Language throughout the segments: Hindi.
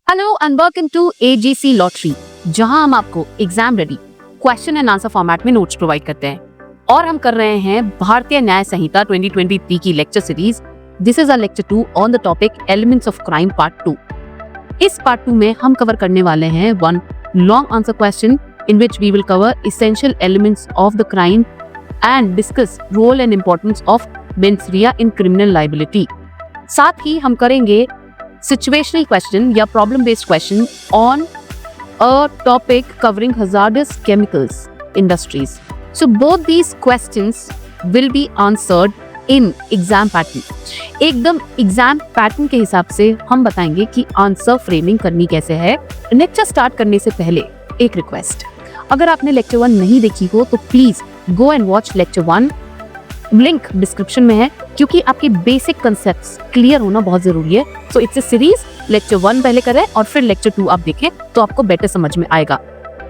Hello and welcome to AGC lottery, जहां हम आपको exam ready question and answer format में नोट्स प्रोवाइड करते हैं और हम कर रहे हैं भारतीय न्याय संहिता 2023 की lecture series. This is a lecture 2 on the topic elements of crime part 2। इस पार्ट 2 में हम कवर करने वाले हैं one long answer question in which we will cover essential elements of the crime and discuss role and importance of mens rea in criminal liability. साथ ही हम करेंगे situational question या problem based question on a topic covering hazardous chemicals industries. So both these questions will be answered in exam pattern. एकदम एग्जाम पैटर्न के हिसाब से हम बताएंगे कि आंसर फ्रेमिंग करनी कैसे है। लेक्चर स्टार्ट करने से पहले एक रिक्वेस्ट, अगर आपने लेक्चर 1 नहीं देखी हो तो please go and watch lecture 1, link description में है, क्योंकि आपके बेसिक कंसेप्ट्स क्लियर होना बहुत जरूरी है। So it's a series, lecture 1 पहले करें और फिर लेक्चर 2 आप देखें तो आपको बेटर समझ में आएगा।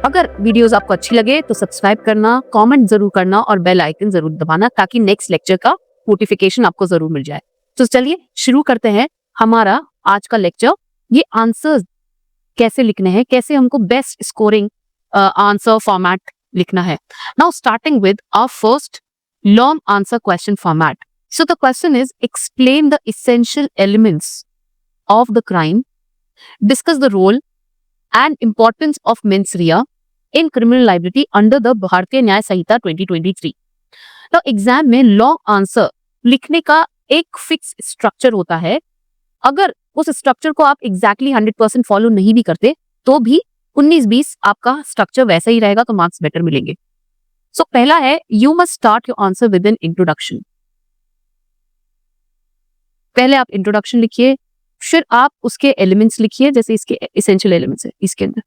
अगर वीडियोस आपको अच्छी लगे तो सब्सक्राइब करना, कमेंट जरूर करना और बेल आइकन जरूर दबाना ताकि नेक्स्ट लेक्चर का नोटिफिकेशन आपको जरूर मिल जाए। तो चलिए शुरू करते हैं हमारा आज का लेक्चर। ये आंसर्स कैसे लिखने हैं, कैसे हमको बेस्ट स्कोरिंग आंसर फॉर्मेट लिखना है। Now starting with our first long answer question format. So the question is, explain the essential elements of the crime, discuss the role and importance of mens rea in criminal liability under the भारतीय न्याय संहिता 2023. तो एग्जाम में लॉन्ग आंसर लिखने का एक फिक्स स्ट्रक्चर होता है। अगर उस स्ट्रक्चर को आप एग्जैक्टली 100% फॉलो नहीं भी करते तो भी 19-20 आपका स्ट्रक्चर वैसा ही रहेगा, तो मार्क्स बेटर मिलेंगे। सो पहला है, you must start your answer with an introduction. पहले आप इंट्रोडक्शन लिखिए, फिर आप उसके एलिमेंट्स लिखिए, जैसे इसके एसेंशियल एलिमेंट्स है इसके अंदर।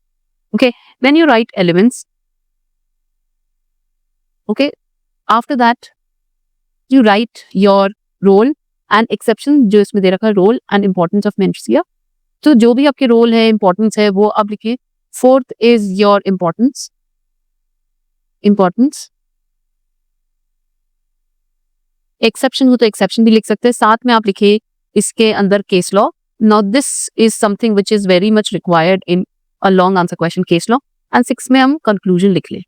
Okay, when you write elements, okay, after that you write your role and exception, जो इसमें दे रखा है role and importance of mens rea. तो जो भी आपके रोल है, इंपॉर्टेंस है, वो आप लिखिए। Fourth is your importance, exception हो तो एक्सेप्शन भी लिख सकते हैं। साथ में आप लिखिए इसके अंदर case law. Now this is something which is very much required in a long answer question, case law. And 6 में हम कंक्लूजन लिख ले।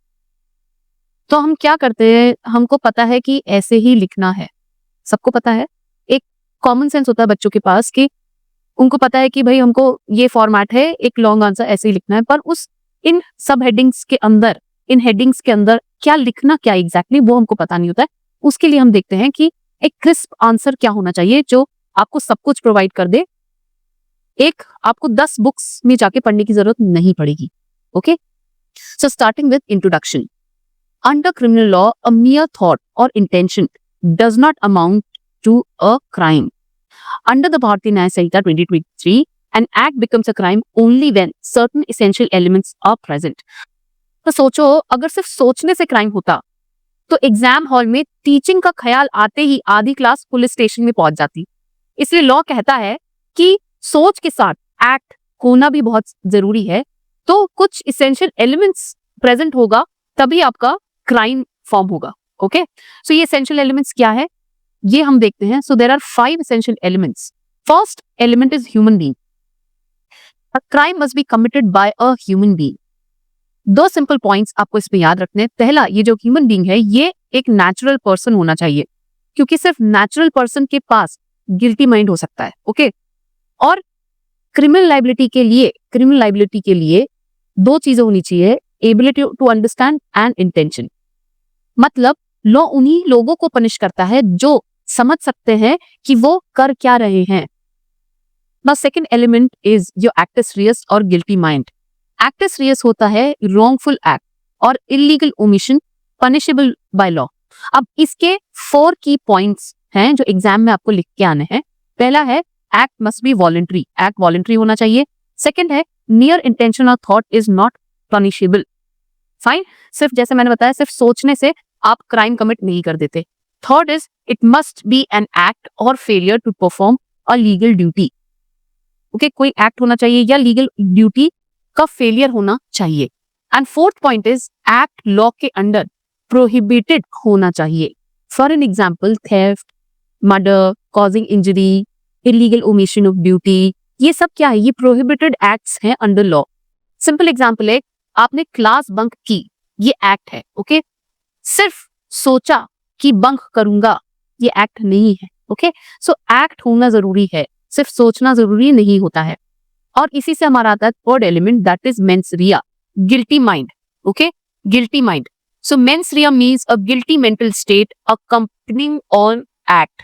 तो हम क्या करते हैं, हमको पता है कि ऐसे ही लिखना है, सबको पता है, एक कॉमन सेंस होता है बच्चों के पास कि उनको पता है कि भाई हमको ये फॉर्मेट है, एक लॉन्ग आंसर ऐसे ही लिखना है। पर उस इन सब हेडिंग्स के अंदर, इन हेडिंग्स के अंदर क्या लिखना, क्या एग्जैक्टली वो हमको पता नहीं होता है। उसके लिए हम देखते हैं कि एक क्रिस्प आंसर क्या होना चाहिए जो आपको सब कुछ प्रोवाइड कर दे। एक आपको 10 बुक्स में जाके पढ़ने की जरूरत नहीं पड़ेगी। Okay, so starting with introduction. Under criminal law, a mere thought or intention does not amount to a crime. Under the Bharatiya Nyaya Sanhita 2023, an act becomes a crime only when certain essential elements are present. तो सोचो, अगर सिर्फ सोचने से क्राइम होता तो एग्जाम हॉल में टीचिंग का ख्याल आते ही आधी क्लास पुलिस स्टेशन में पहुंच जाती। इसलिए लॉ कहता है कि सोच के साथ एक्ट होना भी बहुत जरूरी है। तो कुछ इसेंशियल एलिमेंट्स प्रेजेंट होगा तभी आपका क्राइम फॉर्म होगा। ओके, सो ये इसेंशियल एलिमेंट्स क्या है ये हम देखते हैं। So there are 5 essential elements. First element is human being. A crime must be committed by a human being. 2 simple points आपको इसमें याद रखने। पहला, ये जो ह्यूमन बीइंग है ये एक नेचुरल पर्सन होना चाहिए, क्योंकि सिर्फ नेचुरल पर्सन के पास गिल्टी माइंड हो सकता है। ओके, और क्रिमिनल लायबिलिटी के लिए 2 चीजें होनी चाहिए, ability to understand and intention. मतलब लॉ उन्हीं लोगों को पनिश करता है जो समझ सकते हैं कि वो कर क्या रहे हैं। Now second element is your actus reus और गिल्टी माइंड। एक्टस रियस होता है रॉन्गफुल एक्ट और illegal omission punishable by law. अब इसके 4 की पॉइंट्स हैं जो एग्जाम में आपको लिख के आने हैं। पहला है, act must be voluntary, act voluntary होना चाहिए। सेकंड है, नियर इंटेंशन और thought is not punishable. Fine, सिर्फ जैसे मैंने बताया, सिर्फ सोचने से आप क्राइम कमिट नहीं कर देते। Third is, it must be an act और failure to perform a legal duty. Okay, कोई एक्ट होना चाहिए या लीगल ड्यूटी का फेलियर होना चाहिए। And fourth point is, act law के अंडर प्रोहिबिटेड होना चाहिए। For an example, theft, murder, causing injury, illegal omission of duty, ये सब क्या है? ये प्रोहिबिटेड एक्ट्स हैं अंडर लॉ। सिंपल एग्जांपल है, आपने क्लास बंक की, ये एक्ट है। ओके, सिर्फ सोचा कि बंक करूंगा, ये एक्ट नहीं है। ओके, सो एक्ट होना जरूरी है, सिर्फ सोचना जरूरी नहीं होता है। और इसी से हमारा आता है third element, that is mains Riya, guilty mind. Okay, guilty mind. So mains Riya means a guilty mental state accompanying on act.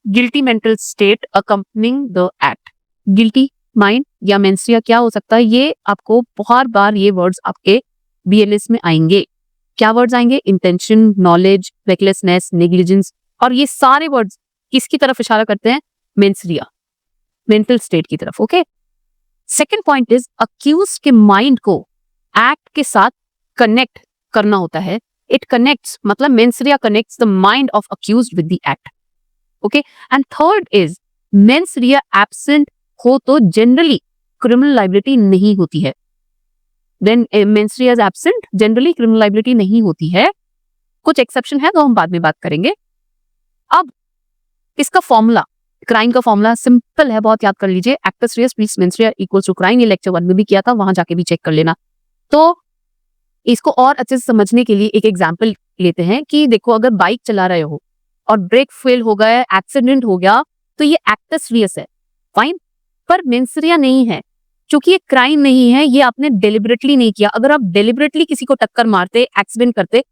Guilty mental state accompanying the act. Guilty mind या मेंस्ट्रिया क्या हो सकता है? ये आपको बहुत बार ये वर्ड्स आपके बीएलएस में आएंगे। क्या वर्ड्स आएंगे? इंटेंशन, नॉलेज, रेकलेसनेस, नेग्लिजेंस, और ये सारे वर्ड्स किसकी तरफ इशारा करते हैं? मेंस्ट्रिया, मेंटल स्टेट की तरफ। Okay, second point is accused के माइंड को एक्ट के साथ कनेक्ट करना होता है। इट कनेक्ट्स, मतलब mens rea connects the mind of accused with the act. Okay, and third is mens rea absent हो तो जनरली क्रिमिनल लायबिलिटी नहीं होती है। When mens rea is absent, generally criminal liability नहीं होती है। कुछ एक्सेप्शन है तो हम बाद में बात करेंगे। अब इसका फॉर्मूला, क्राइम का फॉर्मूला सिंपल है, बहुत याद कर लीजिए। Actus reus plus mens rea equals to crime. ये लेक्चर 1 में भी किया था, वहां जाके भी चेक कर लेना। तो इसको और अच्छे से समझने के लिए एक एग्जांपल लेते हैं कि देखो, अगर बाइक चला रहे हो और ब्रेक फेल हो गया, एक्सीडेंट हो गया, तो ये एक्टस रियस है, फाइन। पर मेंस्ट्रिया नहीं है, क्योंकि ये क्राइम नहीं है, ये आपने डेलिबरेटली नहीं किया। अगर आप डेलिबरेटली किसी को टक्कर मारते, एक्सीडेंट करते,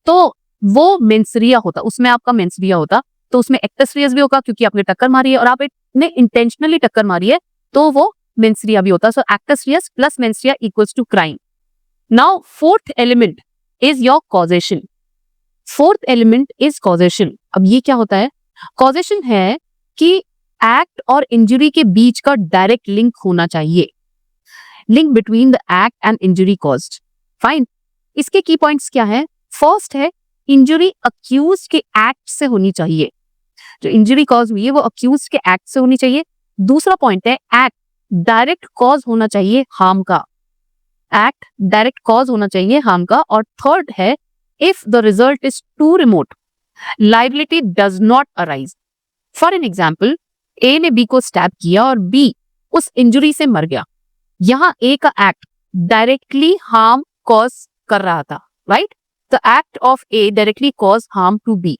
तो वो मेंस्ट्रिया होता, उसमें आपका मेंस्ट्रिया होता। तो उसमें एक्टस रियस भी होगा क्योंकि आपने टक्कर मारी है, और आपने इंटेंशनली टक्कर मारी है तो वो मेंस्ट्रिया भी होता। So actus reus plus mens rea equals to crime. Now fourth element is your causation. Fourth element is causation. अब ये क्या होता है? कॉजेशन है कि एक्ट और इंजरी के बीच का डायरेक्ट लिंक होना चाहिए, link between the act and injury caused. Fine, इसके की पॉइंट्स क्या है? फर्स्ट है, इंजरी अक्यूज के एक्ट से होनी चाहिए। जो इंजरी कॉज हुई है वो अक्यूज के एक्ट से होनी चाहिए। दूसरा पॉइंट है, एक्ट डायरेक्ट कॉज होना चाहिए हार्म का। एक्ट डायरेक्ट कॉज होना चाहिए हार्म का। और थर्ड है, if the result is too remote, liability does not arise. For an example, A ने बी को स्टैब किया और बी उस इंजरी से मर गया। यहां ए का एक्ट डायरेक्टली हार्म कॉज कर रहा था, right? The act of a directly cause harm to be.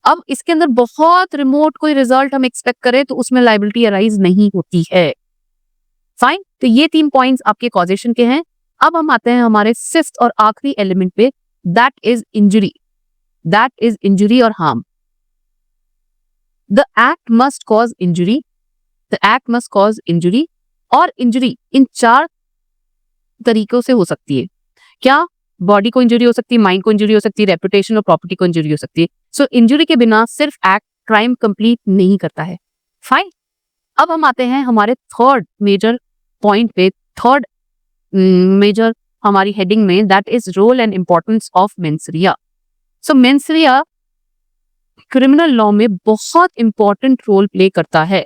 अब इसके अंदर बहुत रिमोट कोई रिजल्ट हम एक्सपेक्ट करें तो उसमें लायबिलिटी अराइज नहीं होती है। फाइन, तो ये 3 पॉइंट्स आपके कॉजेशन के हैं। अब हम आते हैं हमारे सिक्स्थ और आखिरी एलिमेंट पे, that is injury. That is injury और harm. The act must cause injury, the act must cause injury. और इंजरी इन 4 तरीकों से हो सकती है। क्या? बॉडी को इंजरी हो सकती है, माइंड को इंजरी हो सकती है, रेपुटेशन और प्रॉपर्टी को इंजरी हो सकती है। सो इंजरी के बिना सिर्फ एक्ट क्राइम कंप्लीट नहीं करता है। फाइन, अब हम आते हैं हमारे थर्ड मेजर पॉइंट पे, थर्ड मेजर हमारी हेडिंग में, that is role and importance of mens rea. So mens rea criminal law में बहुत इंपॉर्टेंट रोल प्ले करता है।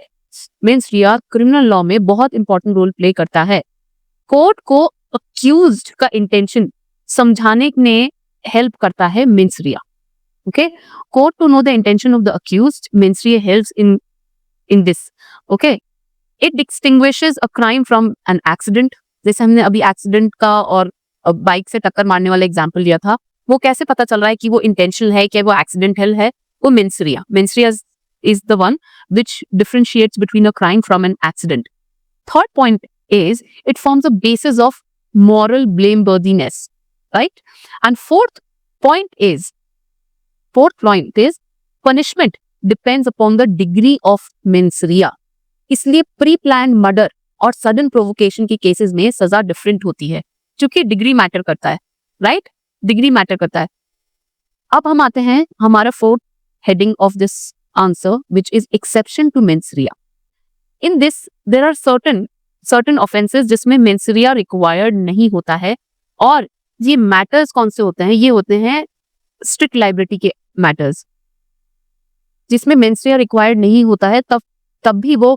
मेंस्ट्रिया क्रिमिनल लॉ में बहुत इंपॉर्टेंट रोल प्ले करता है। कोर्ट को अक्यूज्ड का इंटेंशन समझाने में हेल्प करता है mens rea. Okay, court to know the intention of the accused, mens rea helps in this. Okay, it distinguishes a crime from an accident. जैसे हमने अभी एक्सीडेंट का और बाइक से टक्कर मारने वाला एग्जांपल लिया था, वो कैसे पता चल रहा है कि वो इंटेंशनल है, क्या वो एक्सीडेंटल है? वो मेंस्ट्रिया, मेंस्ट्रिया is the one which differentiates between a crime from an accident. Third point is it forms a basis of moral blameworthiness, right? And fourth point is punishment depends upon the degree of mensria. इसलिए प्री प्लान मर्डर और सडन प्रोवोकेशन की केसेस में सजा डिफरेंट होती है, क्योंकि डिग्री मैटर करता है, राइट? डिग्री मैटर करता है। अब हम आते हैं हमारा fourth heading of this answer, which is exception to mensria. In this, there are certain offenses जिसमें mensria required नहीं होता है, और ये matters कौन से होते हैं? ये होते हैं strict liability के matters, जिसमें mensria required नहीं होता है, तब भी वो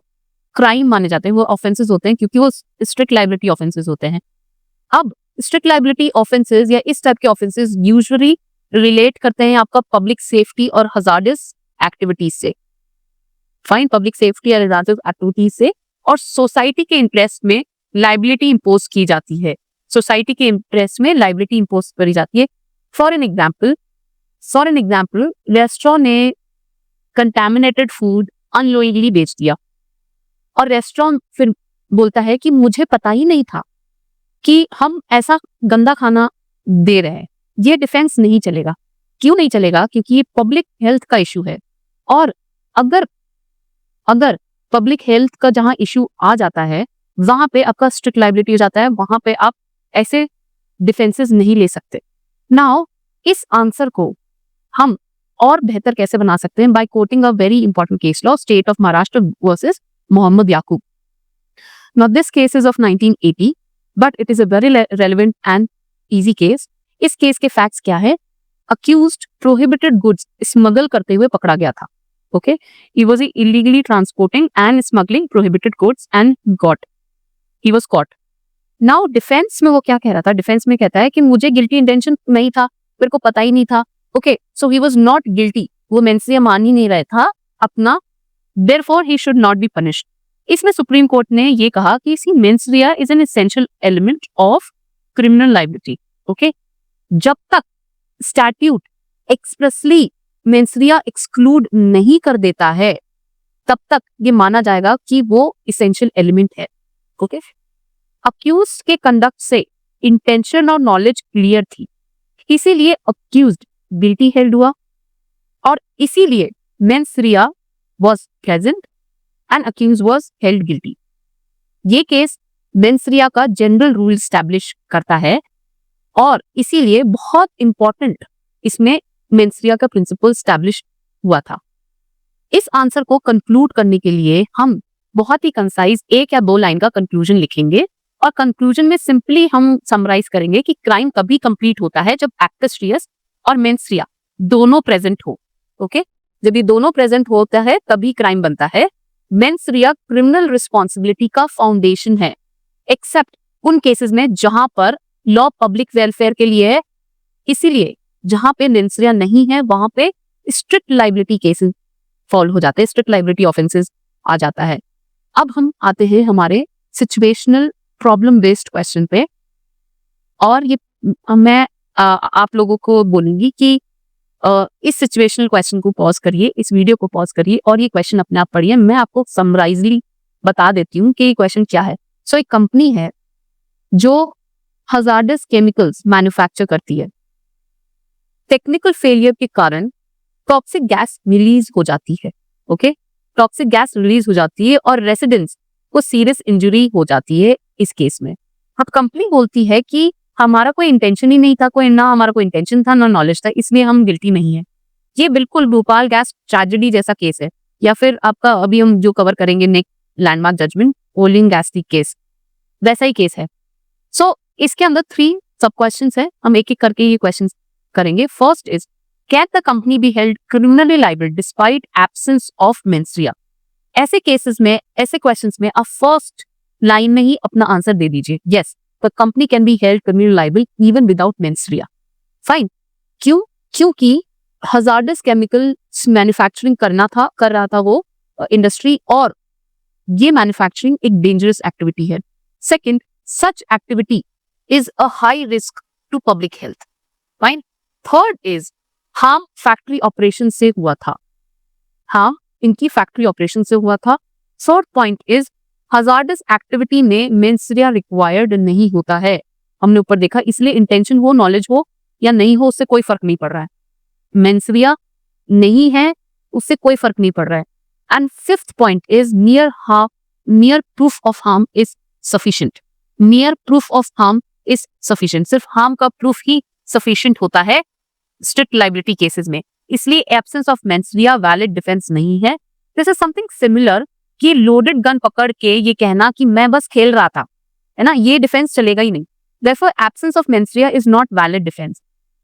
crime माने जाते हैं, वो offenses होते हैं, क्योंकि वो strict liability offenses होते हैं। अब strict liability offenses या इस टाइप के offenses usually रिलेट करते हैं आपका पब्लिक सेफ्टी और हजार्डस एक्टिविटीज से। फाइन, पब्लिक सेफ्टी और हजार्डस एक्टिविटीज से और सोसाइटी के इंटरेस्ट में लाइबिलिटी इंपोज की जाती है, सोसाइटी के इंटरेस्ट में लाइबिलिटी इंपोज करी जाती है। फॉर एन एग्जाम्पल रेस्टोरेंट ने कंटामिनेटेड फूड अननोइंगली बेच दिया और रेस्टोरेंट फिर बोलता है कि मुझे पता ही नहीं था कि हम ऐसा गंदा खाना दे रहे हैं। ये डिफेंस नहीं चलेगा। क्यों नहीं चलेगा? क्योंकि ये पब्लिक हेल्थ का इशू है, और अगर पब्लिक हेल्थ का जहां इशू आ जाता है वहां पे आपका स्ट्रिक्ट लायबिलिटी हो जाता है, वहां पे आप ऐसे डिफेंसेस नहीं ले सकते। नाउ इस आंसर को हम और बेहतर कैसे बना सकते हैं? By quoting a very important case law, state of Maharashtra versus Mohammad Yakub. Now this case is of 1980, but it is a very relevant and easy case. इस केस के फैक्ट्स क्या है? Accused prohibited goods स्मगल करते हुए पकड़ा गया था। Okay, he was illegally transporting and smuggling prohibited goods and he was caught. Now defence में वो क्या कह रहा था? डिफेंस में कहता है कि मुझे गिल्टी इंटेंशन नहीं था, मेरे को पता ही नहीं था। Okay, so he was not guilty. वो मेंसरिया मान ही नहीं रहा था अपना, therefore he should not be punished. इसमें सुप्रीम कोर्ट ने ये कहा कि सी mens rea is an essential element of criminal liability. Okay, जब तक स्टैट्यूट एक्सप्रेसली मेंसरिया एक्सक्लूड नहीं कर देता है तब तक ये माना जाएगा कि वो एसेंशियल एलिमेंट है। ओके, अक्यूज के कंडक्ट से इंटेंशन और नॉलेज क्लियर थी, इसीलिए अक्यूज्ड गिल्टी हेल्ड हुआ, और इसीलिए mens rea was present and accused was held guilty. ये केस मेंसरिया का जनरल रूल स्टैब्लिश करता है, और इसीलिए बहुत इंपॉर्टेंट इसमें मेंसरिया का प्रिंसिपल स्टैब्लिश हुआ था। इस आंसर को कंक्लूड करने के लिए हम बहुत ही कंसाइज 1 या 2 लाइन का कंक्लूजन लिखेंगे, और कंक्लूजन में सिंपली हम समराइज करेंगे कि क्राइम कभी कंप्लीट होता है जब एक्टस रियस और मेंसरिया दोनों प्रेजेंट हो। ओके, जब ये दोनों प्रेजेंट होता है तभी क्राइम बनता है। मेंसरिया क्रिमिनल रिस्पॉन्सिबिलिटी का फाउंडेशन है, एक्सेप्ट उन केसेस में जहां पर लॉ पब्लिक वेलफेयर के लिए है। इसीलिए जहां पे मेंसरिया नहीं है वहां पे स्ट्रिक्ट लायबिलिटी केसेस फॉलो हो जाते हैं, स्ट्रिक्ट लायबिलिटी ऑफेंसेस आ जाता है। अब हम आते हैं हमारे सिचुएशनल प्रॉब्लम बेस्ड क्वेश्चन पे, और ये मैं आप लोगों को बोलूंगी कि इस सिचुएशनल क्वेश्चन को पॉज करिए, इस वीडियो को पॉज करिए और ये क्वेश्चन अपने आप पढ़िए। मैं आपको समराइजली बता देती हूँ कि ये क्वेश्चन क्या है। सो एक कंपनी है जो हजार्डस केमिकल्स मैन्युफैक्चर करती है। टेक्निकल फेलियर के कारण टॉक्सिक गैस रिलीज हो जाती है। ओके, टॉक्सिक गैस रिलीज हो जाती है और रेसिडेंट्स को सीरियस इंजरी हो जाती है इस केस में। अब कंपनी बोलती है कि हमारा कोई इंटेंशन ही नहीं था, हमारा कोई इंटेंशन था ना नॉलेज था, इसलिए हम गिल्टी नहीं है। ये बिल्कुल भोपाल गैस ट्रेजेडी जैसा केस है, या फिर आपका अभी हम जो कवर करेंगे next landmark judgment oleum gas case, वैसा ही केस है। सो इसके अंदर 3 सब क्वेश्चन है, हम एक एक करके ये क्वेश्चन करेंगे। First is, can the company be held criminally liable despite absence of mens rea? ऐसे केसेस में, ऐसे क्वेश्चंस में आप फर्स्ट लाइन में ही अपना आंसर दे दीजिए, yes the company can be held criminally liable even without mens rea. Fine, क्यों? क्योंकि हजार्डस केमिकल मैन्युफैक्चरिंग कर रहा था वो इंडस्ट्री, और ये मैन्युफैक्चरिंग एक डेंजरस एक्टिविटी है। Second, such activity is a high risk to public health. Fine. Third is, harm factory operation से हुआ था, हाँ इनकी फैक्ट्री ऑपरेशन से हुआ था। Fourth point is, hazardous activity में मेंसरिया रिक्वायर्ड नहीं होता है, हमने ऊपर देखा, इसलिए इंटेंशन हो, नॉलेज हो या नहीं हो, उससे कोई फर्क नहीं पड़ रहा है। मेंसरिया नहीं है, उससे कोई फर्क नहीं पड़ रहा है। And fifth point is, near proof of harm is sufficient. Near proof of harm is sufficient, सिर्फ हार्म का प्रूफ ही सफिशिएंट होता है स्ट्रिक्ट लायबिलिटी केसेस में, इसलिए absence of mens rea valid defence नहीं है। दिस इज समथिंग सिमिलर कि लोडेड गन पकड़ के ये कहना कि मैं बस खेल रहा था, है ना, ये डिफेंस चलेगा ही नहीं। Therefore, absence of menstruation is not valid defense.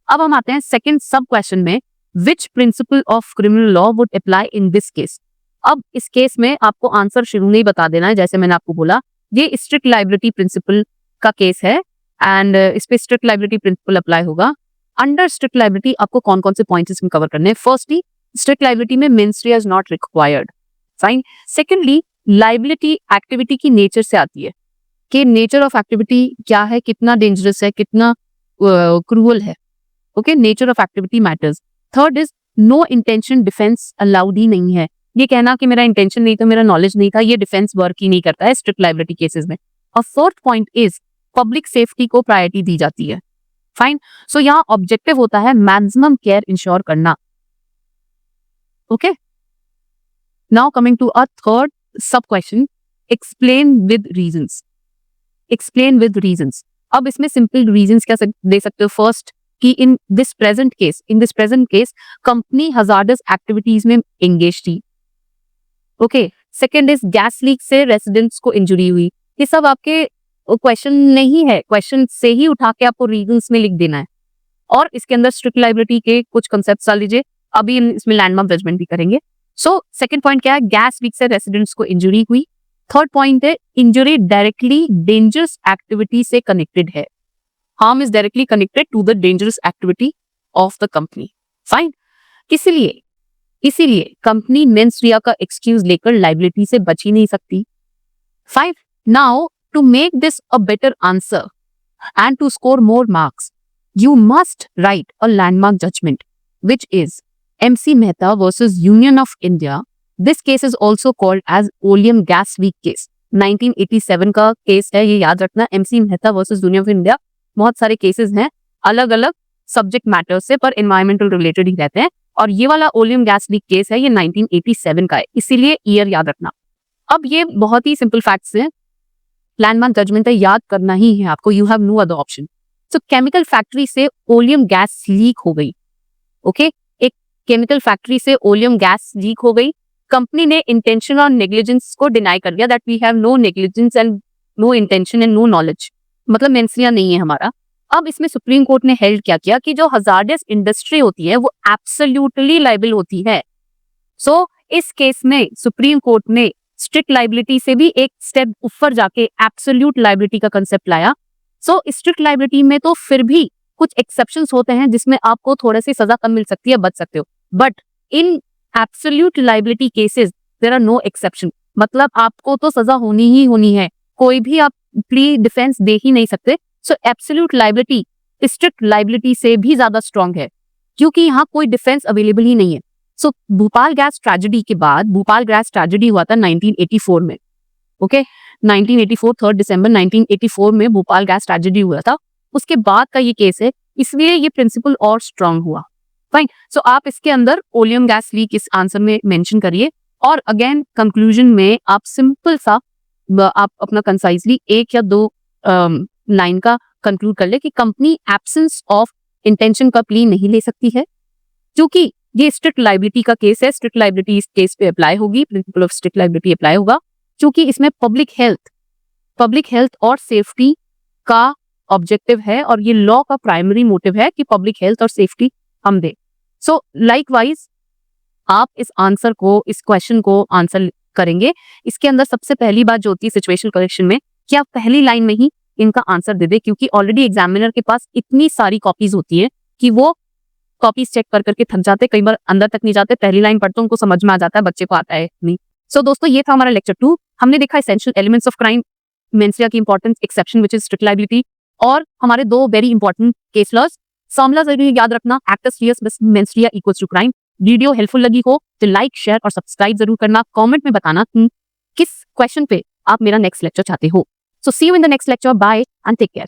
अब हम आते हैं सेकंड सब क्वेश्चन में, which principle of criminal law would apply in this case? अब इस केस में आपको आंसर शुरू नहीं बता देना है, जैसे मैंने आपको बोला ये स्ट्रिक्ट लायबिलिटी प्रिंसिपल का केस है एंड इस पे स्ट्रिक्ट लायबिलिटी प्रिंसिपल अप्लाई होगा। अंडर स्ट्रिक्ट लायबिलिटी आपको कौन कौन से पॉइंट्स इसमें कवर करने हैं? फर्स्टली, स्ट्रिक्ट लायबिलिटी में mens rea is not required. Fine. Secondly, liability activity की नेचर से आती है कि नेचर ऑफ एक्टिविटी क्या है, कितना डेंजरस है, कितना क्रूअल है। Okay, nature of activity matters. Third is no intention defence allowed ही नहीं है। ये कहना कि मेरा इंटेंशन नहीं था, मेरा नॉलेज नहीं था, ये डिफेंस वर्क ही नहीं करता है स्ट्रिक्ट लाइबिलिटी केसेस में। और fourth point is public safety को प्रायोरिटी दी जाती है। फाइन, सो यहाँ ऑब्जेक्टिव होता है मैक्सिमम केयर इंश्योर करना। Okay, now coming to a third sub question, explain with reasons. Explain with reasons. अब इसमें सिंपल रीजंस क्या दे सकते हो? फर्स्ट कि in this present case company hazardous activities में एंगेज थी। Okay, second is gas leak से रेसिडेंट्स को इंजरी हुई। ये सब आपके क्वेश्चन नहीं है, क्वेश्चन से ही उठा के आपको रीजंस में लिख देना है। और इसके अंदर स्ट्रिक्ट लाइबिलिटी के कुछ कंसेप्ट डाल लीजिए, अभी इसमें लैंडमार्क जजमेंट भी करेंगे। सो सेकंड पॉइंट क्या है? गैस लीक से रेसिडेंट्स को इंजरी हुई। थर्ड पॉइंट है इंजरी डायरेक्टली डेंजरस एक्टिविटी से कनेक्टेड है। Harm is directly connected to the dangerous activity of the company. Fine, इसीलिए कंपनी मेंस रिया का एक्सक्यूज लेकर लाइबिलिटी से बच ही नहीं सकती। Five, now to make this a better answer and to score more marks, you must write a landmark judgment, which is MC Mehta versus Union of India. This case is also called as Oleum gas leak case. 1987 का केस है, ये याद रखना। MC Mehta versus Union of India, बहुत सारे केसेस हैं अलग अलग सब्जेक्ट मैटर से, पर एनवायरमेंटल रिलेटेड ही रहते हैं। और ये वाला ओलियम गैस लीक केस है, ये 1987 का है, इसीलिए ईयर याद रखना। अब ये बहुत ही सिंपल फैक्ट्स हैं, लैंडमार्क जजमेंट है, याद करना ही है आपको, you have no other option. So chemical factory से ओलियम गैस लीक हो गई। ओके, एक केमिकल फैक्ट्री से ओलियम गैस लीक हो गई। कंपनी ने इंटेंशन और नेग्लिजेंस को डिनाई कर दिया, that we have no negligence and no intention and no knowledge, मतलब मेंसरिया नहीं है हमारा। अब इसमें सुप्रीम कोर्ट ने हेल्ड क्या किया कि जो हजार्डस इंडस्ट्री होती है वो एब्सोल्युटली लायबल होती है। सो इस केस में सुप्रीम कोर्ट ने स्ट्रिक्ट लाइबिलिटी से भी एक स्टेप ऊपर जाके एब्सोल्यूट लाइबिलिटी का कंसेप्ट लाया। सो स्ट्रिक्ट लाइबिलिटी में तो फिर भी कुछ एक्सेप्शंस होते हैं जिसमें आपको थोड़ी सी सजा कम मिल सकती है, बच सकते हो, but in absolute liability cases there are no exception, मतलब आपको तो सजा होनी ही होनी है, कोई भी आप प्री डिफेंस दे ही नहीं सकते। सो एब्सोल्यूट लाइबिलिटी स्ट्रिक्ट लाइबिलिटी से भी ज्यादा स्ट्रॉन्ग है, क्योंकि यहाँ कोई डिफेंस अवेलेबल ही नहीं है। सो भोपाल गैस ट्रेजेडी के बाद, भोपाल गैस ट्रेजेडी हुआ था 1984 में। ओके, 1984 3 दिसंबर 1984 में भोपाल गैस ट्रेजेडी हुआ था, उसके बाद का ये केस है, इसलिए ये प्रिंसिपल और स्ट्रांग हुआ। फाइन, सो आप इसके अंदर ओलियम गैस लीक इस आंसर में मेंशन करिए, और अगेन कंक्लूजन में आप सिंपल सा आप अपना कंसाइजली एक या दो लाइन का कंक्लूड कर ले कि कंपनी एब्सेंस ऑफ इंटेंशन का प्ली नहीं ले सकती है, क्योंकि ये स्ट्रिक्ट लाइबिलिटी का केस है, स्ट्रिक्ट लाइबिलिटी इस केस पे अप्लाई होगी, principle of strict liability apply होगा, क्योंकि इसमें पब्लिक हेल्थ और सेफ्टी का ऑब्जेक्टिव है, और ये लॉ का प्राइमरी मोटिव है कि पब्लिक हेल्थ और सेफ्टी हम दे। सो लाइकवाइज आप इस आंसर को, इस क्वेश्चन को आंसर करेंगे, इसके अंदर सबसे पहली बात जो होती है सिचुएशनल करेक्शन में, कि आप पहली लाइन में ही इनका आंसर दे दे, क्योंकि ऑलरेडी एग्जामिनर के पास इतनी सारी कॉपीज होती है कि वो कॉपीज चेक कर करके थक जाते, कई बार अंदर तक नहीं जाते, पहली लाइन पढ़ते उनको समझ में आ जाता है, बच्चे को आता है नहीं। सो दोस्तों, ये था हमारा लेक्चर 2। हमने देखा essential elements of crime, mens rea की importance, exception which is strict liability, और हमारे दो very important case laws. Formula जरूर याद रखना, actus reus mens rea equals to crime. Video helpful लगी हो तो लाइक, शेयर और सब्सक्राइब जरूर करना। कमेंट में बताना कि किस क्वेश्चन पे आप मेरा नेक्स्ट लेक्चर चाहते हो। So see you in the next lecture, bye and take care.